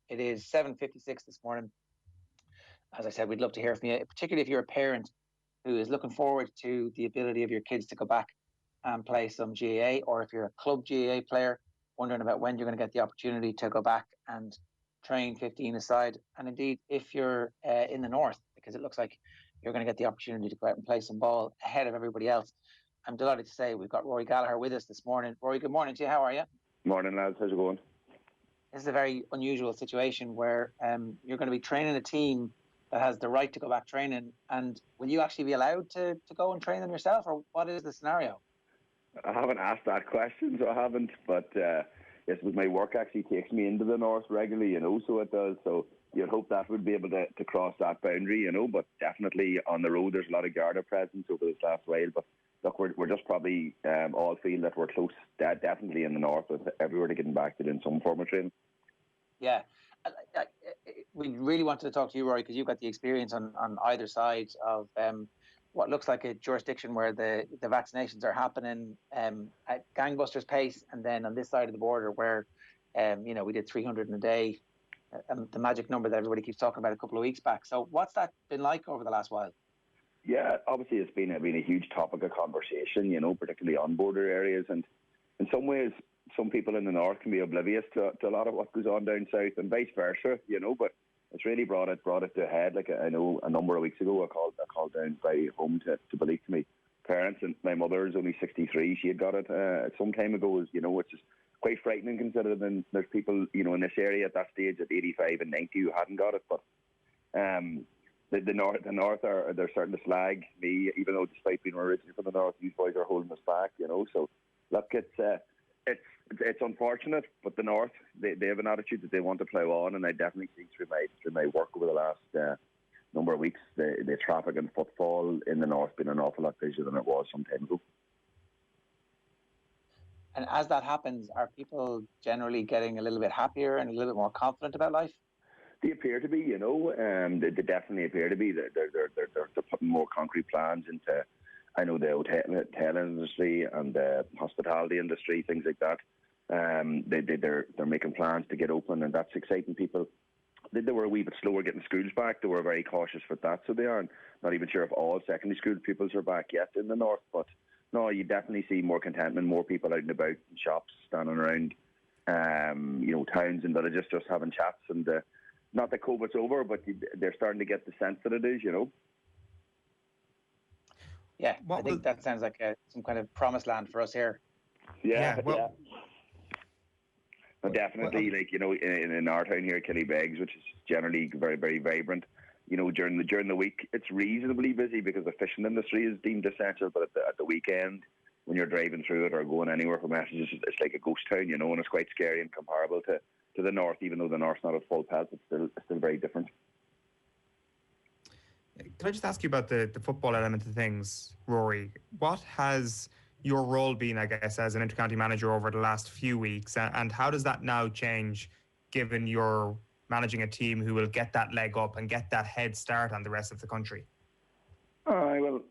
It is 7:56 this morning. As I said, we'd love to hear from you, particularly if you're a parent who is looking forward to the ability of your kids to go back and play some GAA, or if you're a club GAA player, wondering about when you're going to get the opportunity to go back and train 15-a-side. And indeed, if you're in the north, because it looks like you're going to get the opportunity to go out and play some ball ahead of everybody else. I'm delighted to say we've got Rory Gallagher with us this morning. Rory, good morning to you. How are you? Morning, lads. How's it going? This is a very unusual situation where you're going to be training a team that has the right to go back training. And will you actually be allowed to go and train them yourself, or what is the scenario? I haven't asked that question, so I haven't. But yes, my work actually takes me into the north regularly, so it does. So you'd hope that would be able to cross that boundary, But definitely on the road, there's a lot of Garda presence over this last while. But look, we're just probably all feel that we're close, definitely in the north, with everywhere to getting back to doing some form of training. Yeah. We really wanted to talk to you, Rory, because you've got the experience on either side of what looks like a jurisdiction where the vaccinations are happening at gangbusters pace, and then on this side of the border where we did 300 in a day, the magic number that everybody keeps talking about a couple of weeks back. So what's that been like over the last while? Yeah, obviously it's been a huge topic of conversation, particularly on border areas, and in some ways some people in the north can be oblivious to a lot of what goes on down south, and vice versa, but it's really brought it to a head. Like, I know a number of weeks ago I called down by home to believe to me parents, and my mother is only 63. She had got it some time ago, which is quite frightening considering there's people in this area at that stage at 85 and 90 who hadn't got it. But the north they're starting to slag me, even though despite being originally from the north, these boys are holding us back. So look, it's unfortunate, but the north they have an attitude that they want to plough on, and I definitely see through my work over the last number of weeks the traffic and footfall in the north been an awful lot busier than it was some time ago. And as that happens, are people generally getting a little bit happier and a little bit more confident about life? They appear to be, they definitely appear to be. They're putting more concrete plans into, I know, the hotel industry and the hospitality industry, things like that. They're making plans to get open, and that's exciting people. They were a wee bit slower getting schools back. They were very cautious with that, so they are not even sure if all secondary school pupils are back yet in the north. But no, you definitely see more contentment, more people out and about in shops, standing around, towns and villages, just having chats. And not that COVID's over, but they're starting to get the sense that it is, Yeah, I think that sounds like some kind of promised land for us here. Yeah. Well, definitely, in our town here, Killybegs, which is generally very, very vibrant, during the week, it's reasonably busy because the fishing industry is deemed essential, but at the weekend, when you're driving through it or going anywhere for messages, it's like a ghost town, and it's quite scary and comparable to the north, even though the north's not at full pelt, it's still very different. Can I just ask you about the football element of things, Rory? What has your role been, I guess, as an intercounty manager over the last few weeks, and how does that now change given you're managing a team who will get that leg up and get that head start on the rest of the country? Well,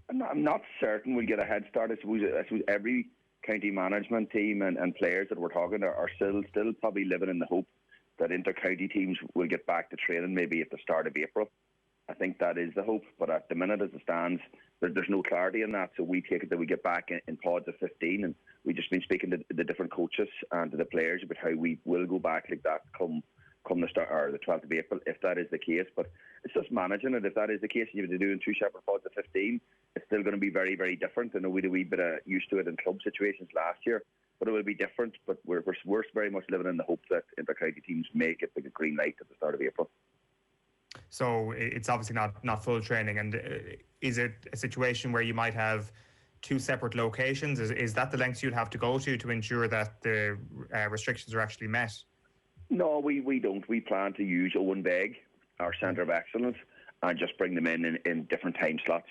I'm not certain we'll get a head start. I suppose every county management team and players that we're talking to are still probably living in the hope that inter-county teams will get back to training maybe at the start of April. I think that is the hope, but at the minute as it stands, there's no clarity in that. So we take it that we get back in pods of 15, and we've just been speaking to the different coaches and to the players about how we will go back like that come the start or the 12th of April, if that is the case. But it's just managing it. If that is the case, you have to do in two separate pods of 15. It's still going to be very, very different. I know we had a wee bit used to it in club situations last year, but it will be different. But we're very much living in the hope that inter-county teams may get the green light at the start of April. So it's obviously not full training. And is it a situation where you might have two separate locations? Is that the lengths you'd have to go to ensure that the restrictions are actually met? No, we don't. We plan to use Owen Beg, our centre of excellence, and just bring them in different time slots.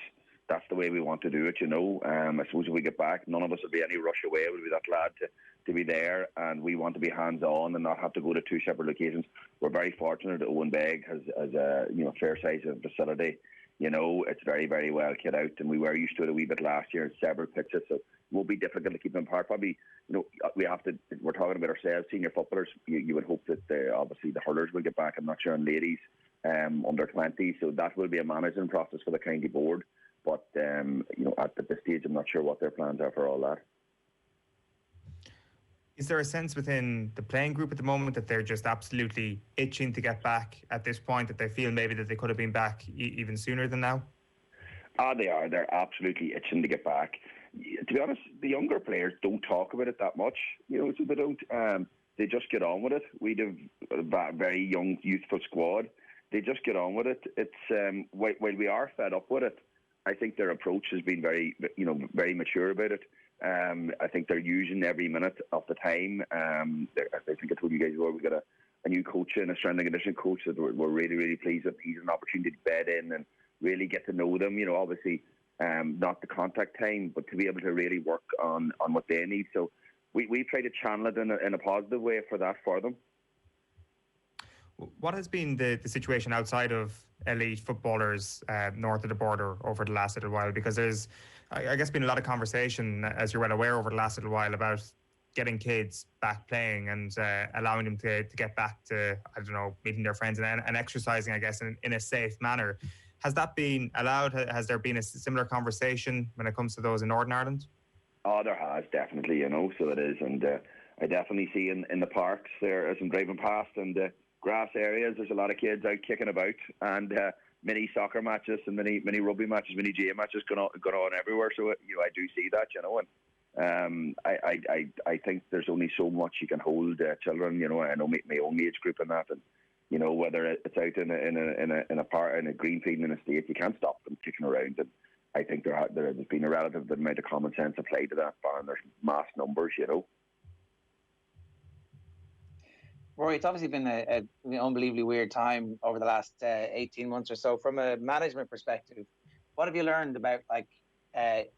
That's the way we want to do it, I suppose if we get back, none of us will be any rush away. We'll be that glad to be there, and we want to be hands-on and not have to go to two separate locations. We're very fortunate that Owen Beg has a fair size of facility, You know, it's very, very well kit out, and we were used to it a wee bit last year in several pitches, so it won't be difficult to keep them apart. Probably, you know, we're talking about ourselves, senior footballers. You would hope that obviously the hurlers will get back. I'm not sure on ladies under 20, so that will be a managing process for the county board. But you know, at this stage, I'm not sure what their plans are for all that. Is there a sense within the playing group at the moment that they're just absolutely itching to get back at this point, that they feel maybe that they could have been back even sooner than now? They are. They're absolutely itching to get back. To be honest, the younger players don't talk about it that much. You know, so they don't. They just get on with it. We have a very young, youthful squad. They just get on with it. It's while we are fed up with it, I think their approach has been very mature about it. I think they're using every minute of the time. I think I told you guys before, we've got a new coach in, a strength and conditioning coach that we're really, really pleased with. He's an opportunity to bed in and really get to know them. You know, obviously not the contact time, but to be able to really work on what they need. So we try to channel it in a positive way for them. What has been the situation outside of elite footballers north of the border over the last little while? Because there's, I guess, been a lot of conversation, as you're well aware, over the last little while about getting kids back playing and allowing them to get back to, I don't know, meeting their friends and exercising, I guess, in a safe manner. Has that been allowed? Has there been a similar conversation when it comes to those in Northern Ireland? Oh, there has, definitely, you know, so it is. And I definitely see in the parks there, as I'm driving past, and grass areas, there's a lot of kids out kicking about, and many soccer matches and many rugby matches, many GAA matches going on everywhere. So you know, I do see that, you know, and I think there's only so much you can hold children. You know, I know my own age group and that, and you know, whether it's out in a park, in a green field in a state, you can't stop them kicking around. And I think there's been a relative amount of common sense applied to that, and there's mass numbers, you know. Rory, it's obviously been an unbelievably weird time over the last 18 months or so. From a management perspective, what have you learned about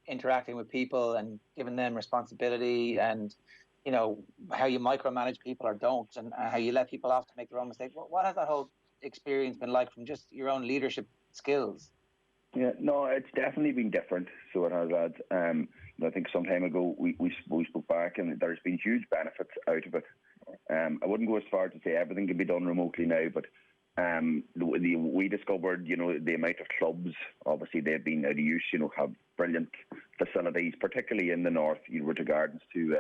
interacting with people and giving them responsibility, and you know, how you micromanage people or don't, and how you let people off to make their own mistakes? What has that whole experience been like from just your own leadership skills? Yeah, no, it's definitely been different. So it has, lads. I think some time ago we spoke back, and there's been huge benefits out of it. I wouldn't go as far to say everything can be done remotely now, but we discovered, you know, the amount of clubs, obviously they've been out of use, you know, have brilliant facilities, particularly in the north, you know, with regards to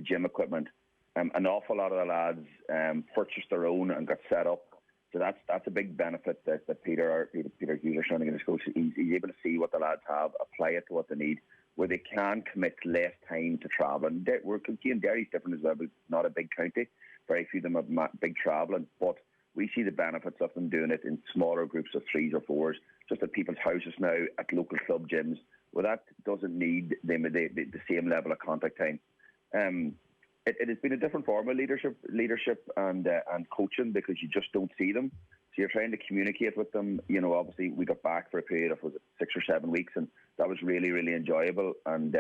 gym equipment. An awful lot of the lads purchased their own and got set up. So that's a big benefit that Peter Hughes, running in his coach, he's able to see what the lads have, apply it to what they need, where they can commit less time to travelling. Derry's different as well, but not a big county. Very few of them have big travelling, but we see the benefits of them doing it in smaller groups of 3s or 4s, just at people's houses now, at local club gyms, where that doesn't need the same level of contact time. It has been a different form of leadership and coaching, because you just don't see them. So you're trying to communicate with them. You know, obviously we got back for a period of 6 or 7 weeks, and that was really, really enjoyable. And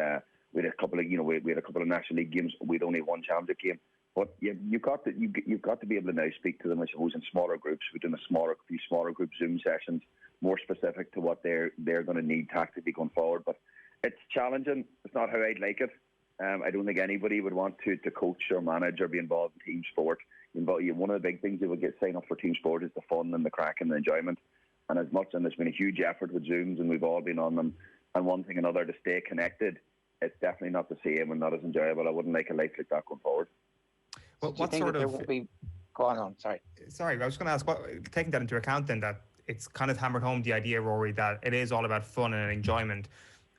we had a couple of, you know, we had a couple of National League games. We'd only one championship game, but you've got to be able to now speak to them, I suppose, in smaller groups. We're doing a few smaller group Zoom sessions, more specific to what they're going to need tactically going forward. But it's challenging. It's not how I'd like it. I don't think anybody would want to coach or manage or be involved in team sport. One of the big things you would sign up for team sport is the fun and the crack and the enjoyment. And there's been a huge effort with Zooms, and we've all been on them, and one thing or another to stay connected, it's definitely not the same and not as enjoyable. I wouldn't like a life like that going forward. Well, what sort of... Go on, sorry. Sorry, I was going to ask, taking that into account then, that it's kind of hammered home the idea, Rory, that it is all about fun and enjoyment.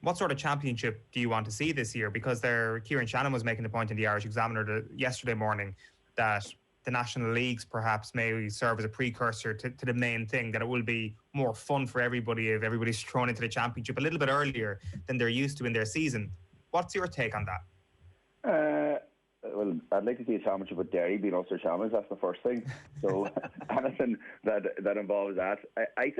What sort of championship do you want to see this year? Because Kieran Shannon was making the point in the Irish Examiner yesterday morning that the National Leagues perhaps may serve as a precursor to the main thing, that it will be more fun for everybody if everybody's thrown into the championship a little bit earlier than they're used to in their season. What's your take on that? Well, I'd like to see a championship with Derry being Ulster champions. That's the first thing. So anything that involves that, I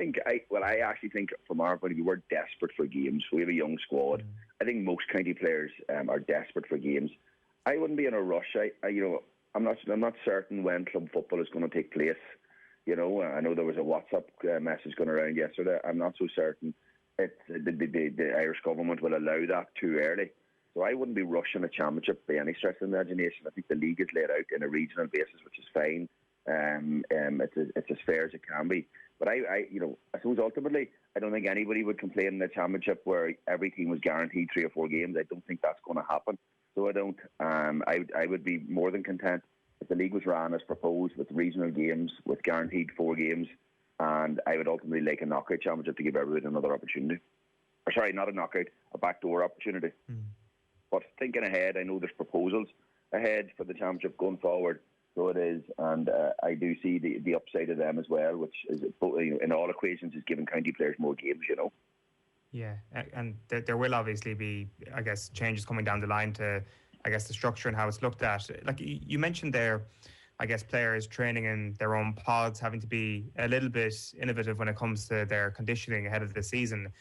actually think from our point of view, we're desperate for games. We have a young squad. I think most county players are desperate for games. I wouldn't be in a rush. I'm not certain when club football is going to take place. You know, I know there was a WhatsApp message going around yesterday. I'm not so certain the Irish government will allow that too early. So I wouldn't be rushing a championship by any stretch of the imagination. I think the league is laid out in a regional basis, which is fine. It's as fair as it can be. But I suppose ultimately, I don't think anybody would complain in the championship where every team was guaranteed 3 or 4 games. I don't think that's going to happen. So I don't. I would be more than content if the league was ran as proposed, with regional games, with guaranteed 4 games, and I would ultimately like a knockout championship to give everybody another opportunity. Or sorry, not a knockout, a backdoor opportunity. But thinking ahead, I know there's proposals ahead for the championship going forward. So it is, and I do see the upside of them as well, which is, in all equations, is giving county players more games, you know. Yeah, and there will obviously be, I guess, changes coming down the line to, I guess, the structure and how it's looked at. Like you mentioned there, I guess players training in their own pods, having to be a little bit innovative when it comes to their conditioning ahead of the season.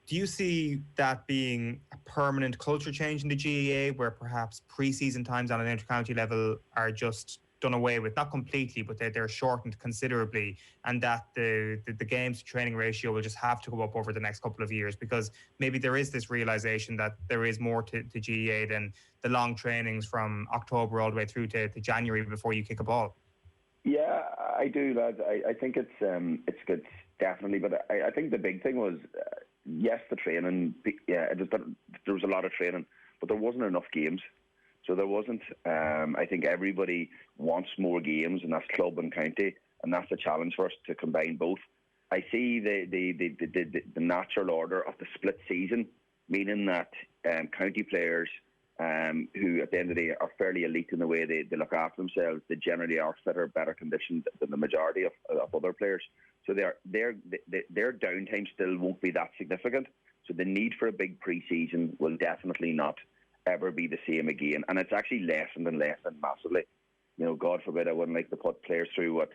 Do you see that being a permanent culture change in the GAA, where perhaps pre-season times on an inter-county level are just done away with, not completely, but they're shortened considerably, and that the games to training ratio will just have to go up over the next couple of years, because maybe there is this realisation that there is more to GAA than the long trainings from October all the way through to January before you kick a ball? Yeah, I do, lads. I think it's good, definitely, but I think the big thing was, yes, the training, there was a lot of training, but there wasn't enough games. So there wasn't. I think everybody wants more games, and that's club and county, and that's the challenge for us to combine both. I see the natural order of the split season, meaning that county players who at the end of the day are fairly elite in the way they look after themselves, they generally are fitter, better conditioned than the majority of other players. So their downtime still won't be that significant. So the need for a big pre-season will definitely not ever be the same again, and it's actually lessened massively. You know, God forbid I wouldn't like to put players through what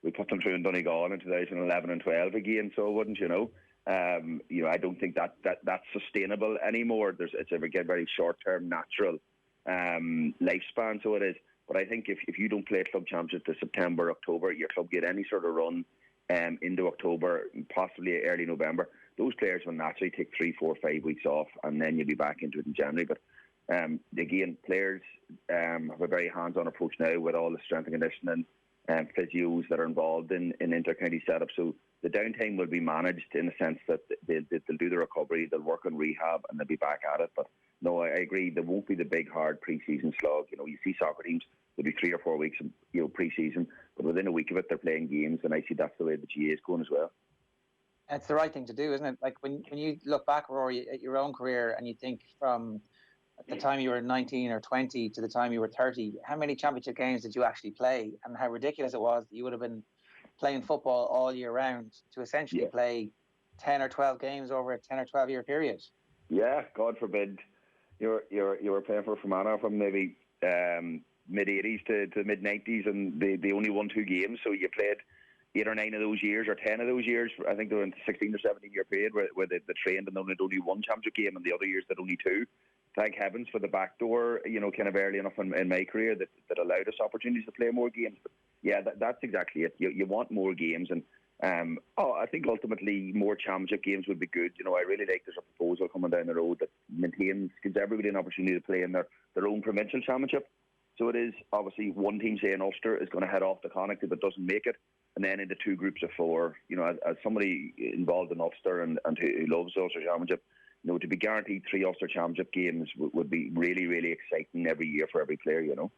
we put them through in Donegal in 2011 and 12 again. So I wouldn't, you know. I don't think that's sustainable anymore. It's a very short-term, natural lifespan. So it is. But I think if you don't play club championship to September, October, your club get any sort of run into October, possibly early November, those players will naturally take 3, 4, 5 weeks off, and then you'll be back into it in January. But again, players have a very hands-on approach now with all the strength and conditioning and physios that are involved in inter-county setup. So the downtime will be managed in the sense that they'll do the recovery, they'll work on rehab, and they'll be back at it. But no, I agree, there won't be the big, hard pre-season slog. You know, you see soccer teams, there'll be 3 or 4 weeks, pre-season, but within a week of it, they're playing games, and I see that's the way the GAA is going as well. It's the right thing to do, isn't it? Like when you look back, Rory, at your own career, and you think from the time you were 19 or 20 to the time you were 30, how many championship games did you actually play? And how ridiculous it was that you would have been playing football all year round to essentially play 10 or 12 games over a 10 or 12 year period. Yeah, God forbid you were playing for Fermanagh from maybe mid-80s to mid-90s, and they only won 2 games, so you played 8 or 9 of those years, or 10 of those years. I think they were in 16 or 17 year period where they trained and only 1 championship game, and the other years that only 2. Thank heavens for the back door, kind of early enough in my career that allowed us opportunities to play more games. But yeah, that's exactly it. You want more games, and I think ultimately more championship games would be good. You know, I really like there's a proposal coming down the road that gives everybody an opportunity to play in their own provincial championship. So it is obviously one team, say in Ulster, is going to head off to Connacht if it doesn't make it, and then into 2 groups of 4. You know, as somebody involved in Ulster and who loves Ulster Championship, you know, to be guaranteed 3 Ulster Championship games would be really, really exciting every year for every player, you know.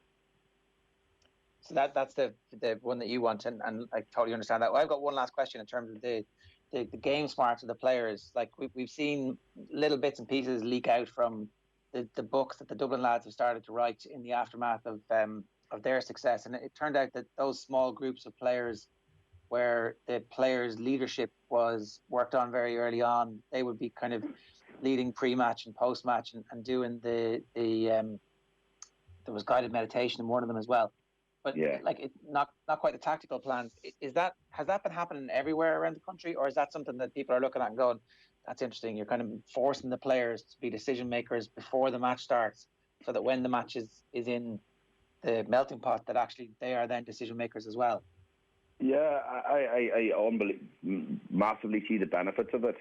So that's the one that you want, and I totally understand that. Well, I've got one last question in terms of the game smarts of the players. Like we've seen little bits and pieces leak out from the books that the Dublin lads have started to write in the aftermath of their success, and it turned out that those small groups of players, where the players' leadership was worked on very early on, they would be kind of leading pre-match and post-match and doing there was guided meditation in one of them as well. But like not quite the tactical plans. Has that been happening everywhere around the country, or is that something that people are looking at and going, that's interesting? You're kind of forcing the players to be decision makers before the match starts, so that when the match is in the melting pot, that actually they are then decision makers as well. Yeah, I massively see the benefits of it.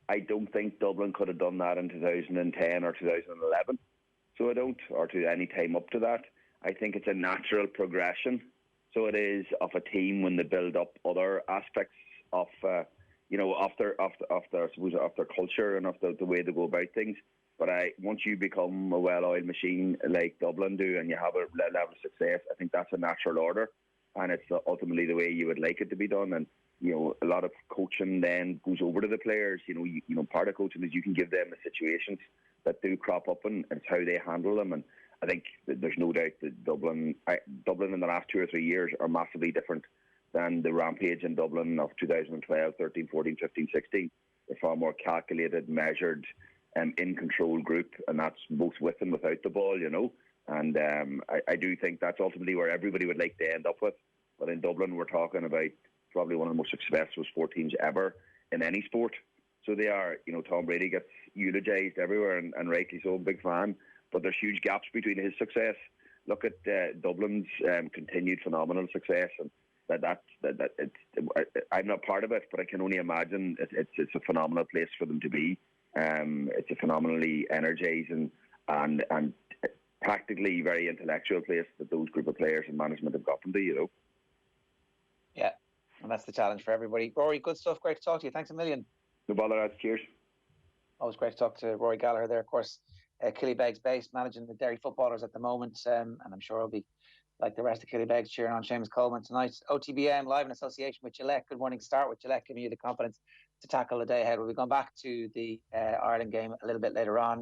I don't think Dublin could have done that in 2010 or 2011. So I don't, or to any time up to that. I think it's a natural progression. So it is of a team when they build up other aspects of, of their culture and of the way they go about things. But once you become a well-oiled machine like Dublin do, and you have a level of success, I think that's a natural order, and it's ultimately the way you would like it to be done. And a lot of coaching then goes over to the players. Part of coaching is you can give them the situations that do crop up, and it's how they handle them. And I think there's no doubt that Dublin in the last 2 or 3 years are massively different than the rampage in Dublin of 2012, 13, 14, 15, 16. They're far more calculated, measured, in control group, and that's both with and without the ball, And I do think that's ultimately where everybody would like to end up with. But in Dublin, we're talking about probably one of the most successful sport teams ever in any sport. So they are, Tom Brady gets eulogised everywhere, and rightly so, big fan. But there's huge gaps between his success. Look at Dublin's continued phenomenal success, and I'm not part of it, but I can only imagine it's a phenomenal place for them to be. It's a phenomenally energising and practically very intellectual place that those group of players and management have got them to, Yeah, and that's the challenge for everybody. Rory, good stuff. Great to talk to you. Thanks a million. No bother, lads. Cheers. Always great to talk to Rory Gallagher there, of course. Killybegs based, managing the Derry footballers at the moment, and I'm sure he'll be, like the rest of Killybegs, cheering on Seamus Coleman tonight. OTBAM live in association with Gillette. Good morning. Start with Gillette, giving you the confidence to tackle the day ahead. We'll be going back to the Ireland game a little bit later on.